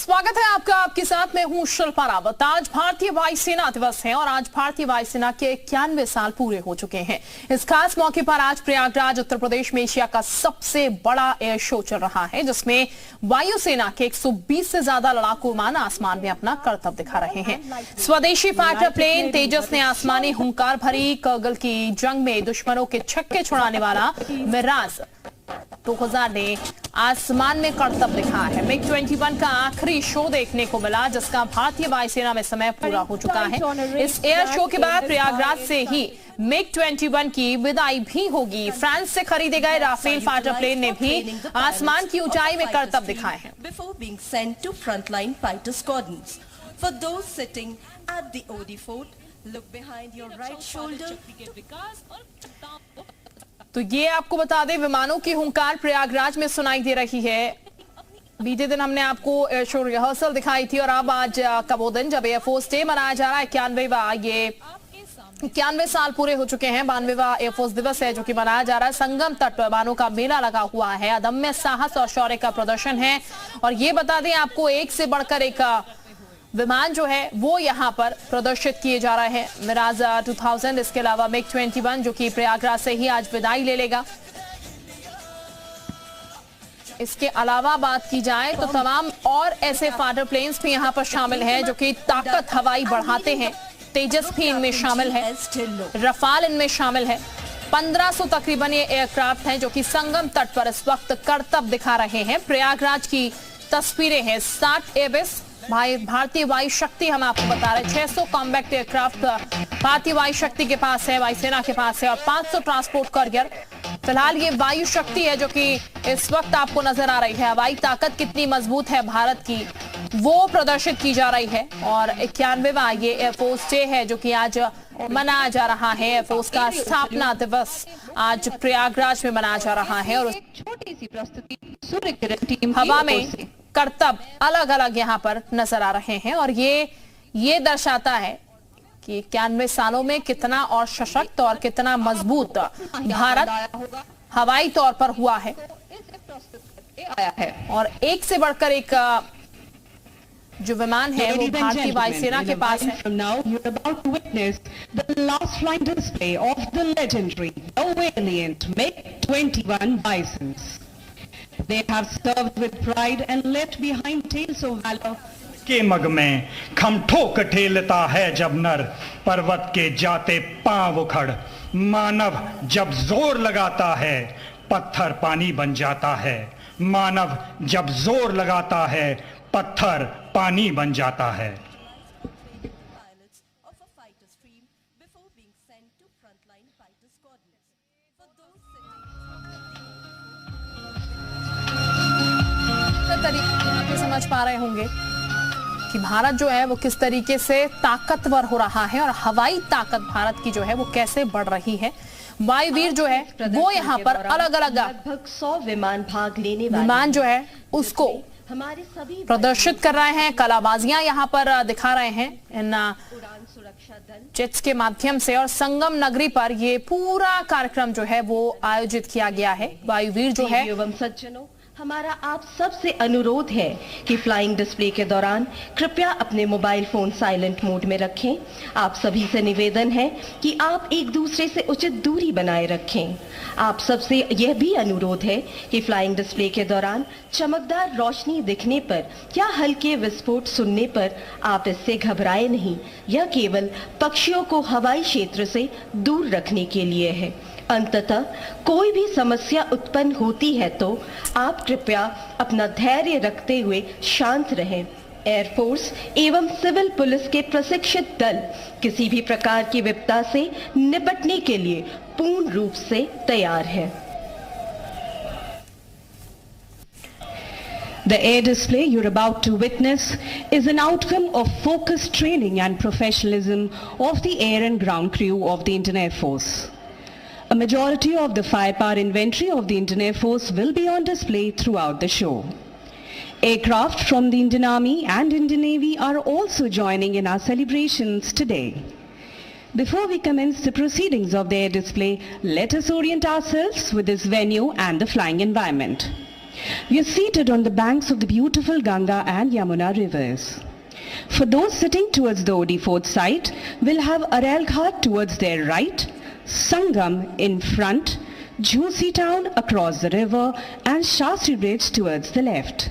स्वागत है आपका। आपके साथ मैं हूं शिल्पा रावत। आज भारतीय वायुसेना दिवस है और आज भारतीय वायुसेना के 91 साल पूरे हो चुके हैं। इस खास मौके पर आज प्रयागराज उत्तर प्रदेश में एशिया का सबसे बड़ा एयर शो चल रहा है, जिसमें वायुसेना के 120 से ज्यादा लड़ाकू विमान आसमान में अपना करतब दिखा रहे हैं। स्वदेशी फाइटर प्लेन तेजस ने आसमानी हुंकार भरी करगिल की जंग में दुश्मनों के छक्के छुड़ाने वाला मिराज 2000 ने आसमान में करतब दिखाया है। मिग 21 का आखिरी शो देखने को मिला, जिसका भारतीय वायुसेना में समय पूरा हो चुका है। इस एयर शो के बाद प्रयागराज से ही मिग 21 की विदाई भी होगी। फ्रांस से खरीदे गए राफेल फाइटर प्लेन ने भी आसमान की ऊंचाई में करतब दिखाए हैं। तो ये आपको बता दें, विमानों की हुंकार प्रयागराज में सुनाई दे रही है। बीते दिन हमने आपको एयर शो रिहर्सल दिखाई थी और अब आज का वो दिन जब एयरफोर्स डे मनाया जा रहा है। 91 साल पूरे हो चुके हैं। 92वां एयरफोर्स दिवस है जो कि मनाया जा रहा है। संगम तट विमानों का मेला लगा हुआ है। अदम्य साहस और शौर्य का प्रदर्शन है और ये बता दें आपको, एक से बढ़कर एक विमान जो है वो यहां पर प्रदर्शित किए जा रहे हैं। मिराज 2000, इसके अलावा मिग 21 जो कि प्रयागराज से ही आज विदाई ले लेगा। इसके अलावा बात की जाए तो तमाम और ऐसे फाइटर प्लेन्स भी यहां पर शामिल हैं जो कि ताकत हवाई बढ़ाते हैं। तेजस भी इनमें शामिल है, रफाल इनमें शामिल है। 1500 तकरीबन ये एयरक्राफ्ट हैं जो कि संगम तट पर इस वक्त करतब दिखा रहे हैं। प्रयागराज की तस्वीरें हैं। 60 एयरबेस भारतीय वायु शक्ति हम आपको बता रहे हैं। 600 कॉम्बैक्ट एयरक्राफ्ट भारतीय वायु शक्ति के पास है, वायुसेना के पास है और 500 ट्रांसपोर्ट कैरियर। फिलहाल ये वायु शक्ति है जो कि इस वक्त आपको नजर आ रही है। हवाई ताकत कितनी मजबूत है भारत की, वो प्रदर्शित की जा रही है। और 91वां ये एयरफोर्स डे है जो कि आज मनाया जा रहा है। एयरफोर्स का स्थापना दिवस आज प्रयागराज में मनाया जा रहा है और छोटी सी प्रस्तुति सूर्य किरण टीम हवा में करतब अलग अलग यहाँ पर नजर आ रहे हैं और ये दर्शाता है कि 91 सालों में कितना और सशक्त और कितना मजबूत भारत हवाई तौर पर हुआ है। और एक से बढ़कर एक जो विमान है वो भारतीय वायुसेना के पास है। They have served with pride and left behind tales of valor. के मग में खम ठोक ठेलता है जब नर, पर्वत के जाते पांव उखड़। मानव जब जोर लगाता है पत्थर पानी बन जाता है। मानव जब जोर लगाता है पत्थर पानी बन जाता है। तरीके समझ पा रहे होंगे कि भारत जो है वो किस तरीके से ताकतवर हो रहा है और हवाई ताकत भारत की जो है वो कैसे बढ़ रही है। वायुवीर जो है वो यहाँ पर अलग अलग लगभग 100 विमान भाग लेने वाले विमान जो है उसको हमारे सभी प्रदर्शित कर रहे हैं। कलाबाजियां यहाँ पर दिखा रहे हैं इन जेट्स के माध्यम से और संगम नगरी पर ये पूरा कार्यक्रम जो है वो आयोजित किया गया है। वायुवीर जो है एवं सज्जनों, हमारा आप सबसे अनुरोध है कि फ्लाइंग डिस्प्ले के दौरान कृपया अपने मोबाइल फोन साइलेंट मोड में रखें। आप सभी से निवेदन है कि आप एक दूसरे से उचित दूरी बनाए रखें। आप सबसे यह भी अनुरोध है कि फ्लाइंग डिस्प्ले के दौरान चमकदार रोशनी दिखने पर या हल्के विस्फोट सुनने पर आप इससे घबराए नहीं। यह केवल पक्षियों को हवाई क्षेत्र से दूर रखने के लिए है। अंततः कोई भी समस्या उत्पन्न होती है तो आप कृपया अपना धैर्य रखते हुए शांत रहें। एयरफोर्स एवं सिविल पुलिस के प्रशिक्षित दल किसी भी प्रकार की विपदा से निपटने के लिए पूर्ण रूप से तैयार है। The air display you're about to witness is an outcome of focused training and professionalism of the air and ground crew of the Indian Air Force. A majority of the firepower inventory of the Indian Air Force will be on display throughout the show. Aircraft from the Indian Army and Indian Navy are also joining in our celebrations today. Before we commence the proceedings of the air display, let us orient ourselves with this venue and the flying environment. We are seated on the banks of the beautiful Ganga and Yamuna rivers. For those sitting towards the OD Fort site, we'll have Aral Ghat towards their right, Sangam in front, Jhusi town across the river, and Shastri Bridge towards the left.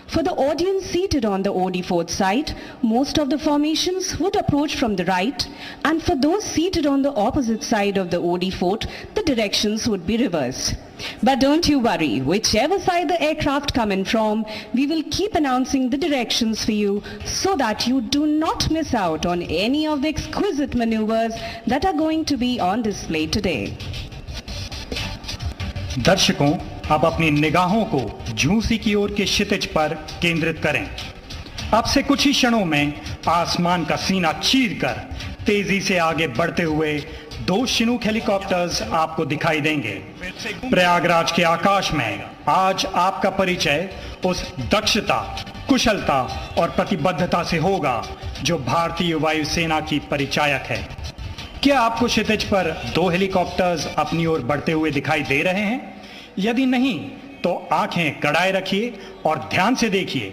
For the audience seated on the OD Fort site, most of the formations would approach from the right, and for those seated on the opposite side of the OD Fort, the directions would be reversed. But don't you worry, whichever side the aircraft come in from, we will keep announcing the directions for you so that you do not miss out on any of the exquisite maneuvers that are going to be on display today. दर्शकों, अब अपनी निगाहों को झूसी की ओर के क्षितिज पर केंद्रित करें। अब से कुछ ही क्षणों में आसमान का सीना चीरकर तेजी से आगे बढ़ते हुए 2 शिनूक हेलीकॉप्टर्स आपको दिखाई देंगे। प्रयागराज के आकाश में आज आपका परिचय उस दक्षता, कुशलता और प्रतिबद्धता से होगा जो भारतीय वायुसेना की परिचायक है। क्या आपको क्षितिज पर 2 हेलीकॉप्टर्स अपनी ओर बढ़ते हुए दिखाई दे रहे हैं? यदि नहीं तो आंखें गड़ाए रखिए और ध्यान से देखिए।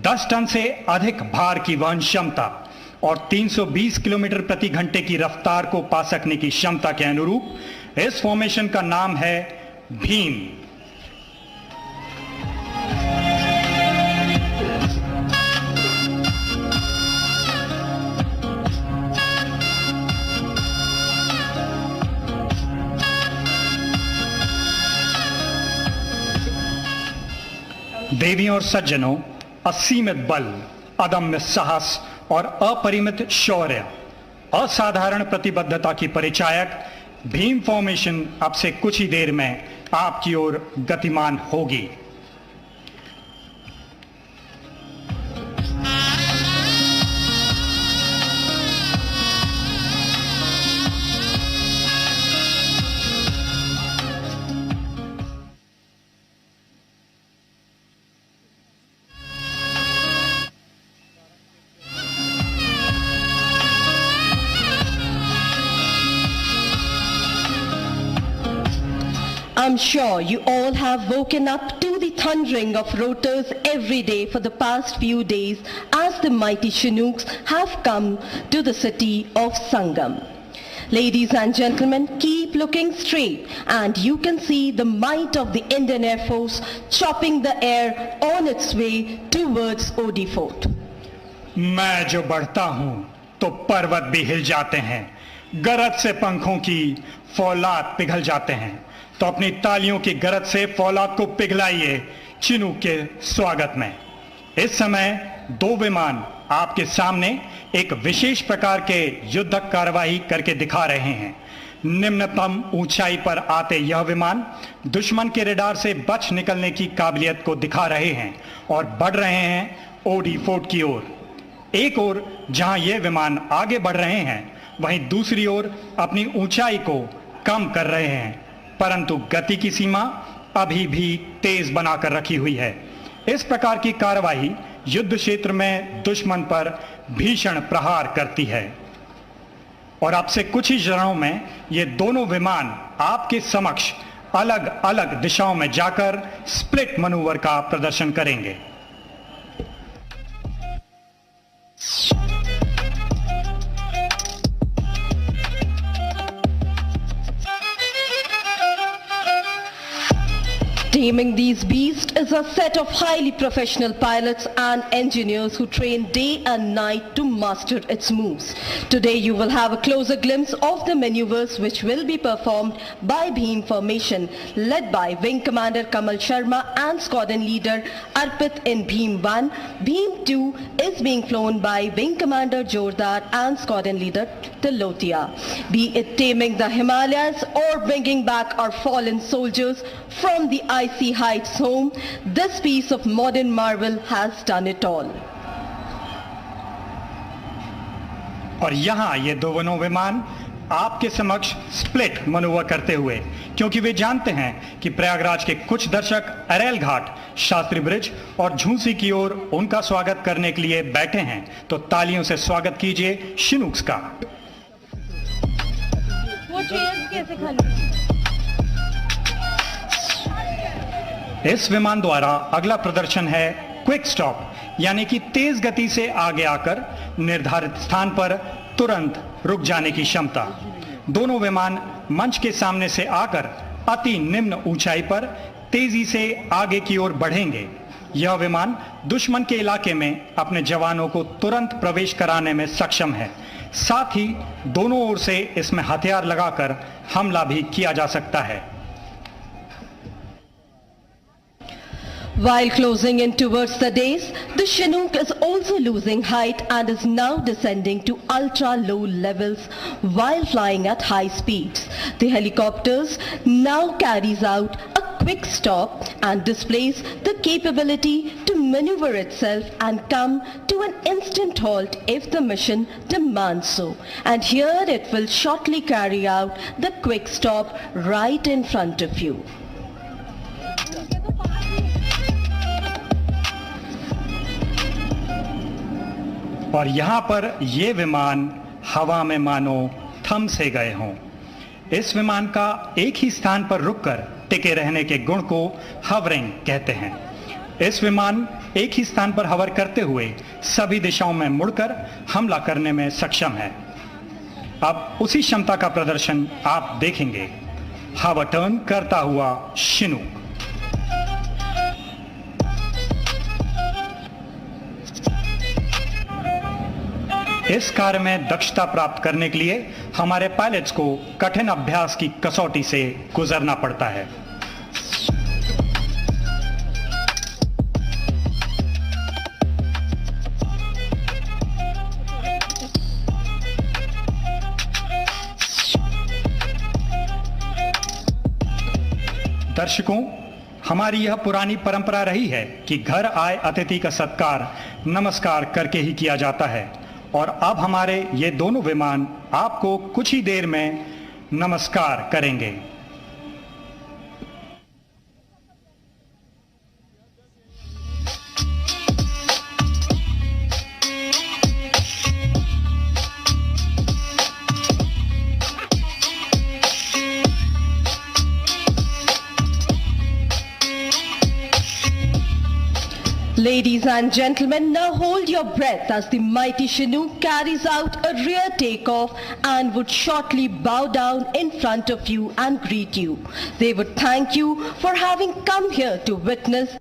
10 टन से अधिक भार की वहन क्षमता और 320 किलोमीटर प्रति घंटे की रफ्तार को पा सकने की क्षमता के अनुरूप इस फॉर्मेशन का नाम है भीम। देवियों और सज्जनों, असीमित बल, अदम्य साहस और अपरिमित शौर्य, असाधारण प्रतिबद्धता की परिचायक भीम फॉर्मेशन अब से कुछ ही देर में आपकी ओर गतिमान होगी। I'm sure you all have woken up to the thundering of rotors every day for the past few days as the mighty Chinooks have come to the city of Sangam. Ladies and gentlemen, keep looking straight and you can see the might of the Indian Air Force chopping the air on its way towards OD Fort. मैं जो बढ़ता हूं तो पर्वत भी हिल जाते हैं, गरज से पंखों की फौलाद पिघल जाते हैं। तो अपनी तालियों की गरज से फौलाद को पिघलाइए चिनूक के स्वागत में। इस समय 2 विमान आपके सामने एक विशेष प्रकार के युद्धक कार्यवाही करके दिखा रहे हैं। निम्नतम ऊंचाई पर आते यह विमान दुश्मन के रडार से बच निकलने की काबिलियत को दिखा रहे हैं और बढ़ रहे हैं ओडी फोर्ट की ओर। एक ओर जहां ये विमान आगे बढ़ रहे हैं, वहीं दूसरी ओर अपनी ऊंचाई को कम कर रहे हैं, परंतु गति की सीमा अभी भी तेज बनाकर रखी हुई है। इस प्रकार की कार्रवाई युद्ध क्षेत्र में दुश्मन पर भीषण प्रहार करती है। और अब से कुछ ही क्षणों में ये दोनों विमान आपके समक्ष अलग अलग दिशाओं में जाकर स्प्लिट मनूवर का प्रदर्शन करेंगे। Taming these beasts is a set of highly professional pilots and engineers who train day and night to master its moves. Today you will have a closer glimpse of the maneuvers which will be performed by Bhim formation led by Wing Commander Kamal Sharma and Squadron Leader Arpit in Bhim 1. Bhim 2 is being flown by Wing Commander Jordar and Squadron Leader Tilotia. Be it taming the Himalayas or bringing back our fallen soldiers from the icy heights home, this piece of modern marvel has done it all. और यहाँ ये दोनों विमान आपके समक्ष split manoeuvre करते हुए, क्योंकि वे जानते हैं कि प्रयागराज के कुछ दर्शक अरेल घाट, शास्त्री ब्रिज और झूसी की ओर उनका स्वागत करने के लिए बैठे हैं, तो तालियों से स्वागत कीजिए शिनूक्स का। वो चेयर्स कैसे खाली? इस विमान द्वारा अगला प्रदर्शन है क्विक स्टॉप, यानी कि तेज गति से आगे आकर निर्धारित स्थान पर तुरंत रुक जाने की क्षमता। दोनों विमान मंच के सामने से आकर अति निम्न ऊंचाई पर तेजी से आगे की ओर बढ़ेंगे। यह विमान दुश्मन के इलाके में अपने जवानों को तुरंत प्रवेश कराने में सक्षम है। साथ ही दोनों ओर से इसमें हथियार लगाकर हमला भी किया जा सकता है। While closing in towards the dais, the Chinook is also losing height and is now descending to ultra-low levels while flying at high speeds. The helicopters now carries out a quick stop and displays the capability to maneuver itself and come to an instant halt if the mission demands so. And here it will shortly carry out the quick stop right in front of you. और यहाँ पर ये विमान हवा में मानो थम से गए हों। इस विमान का एक ही स्थान पर रुककर टिके रहने के गुण को हवरिंग कहते हैं। इस विमान एक ही स्थान पर हवर करते हुए सभी दिशाओं में मुड़कर हमला करने में सक्षम है। अब उसी क्षमता का प्रदर्शन आप देखेंगे। हवा टर्न करता हुआ शिनूक। इस कार्य में दक्षता प्राप्त करने के लिए हमारे पायलट्स को कठिन अभ्यास की कसौटी से गुजरना पड़ता है। दर्शकों, हमारी यह पुरानी परंपरा रही है कि घर आए अतिथि का सत्कार नमस्कार करके ही किया जाता है, और अब हमारे ये दोनों विमान आपको कुछ ही देर में नमस्कार करेंगे। Ladies and gentlemen, now hold your breath as the mighty Chinook carries out a rear takeoff and would shortly bow down in front of you and greet you. They would thank you for having come here to witness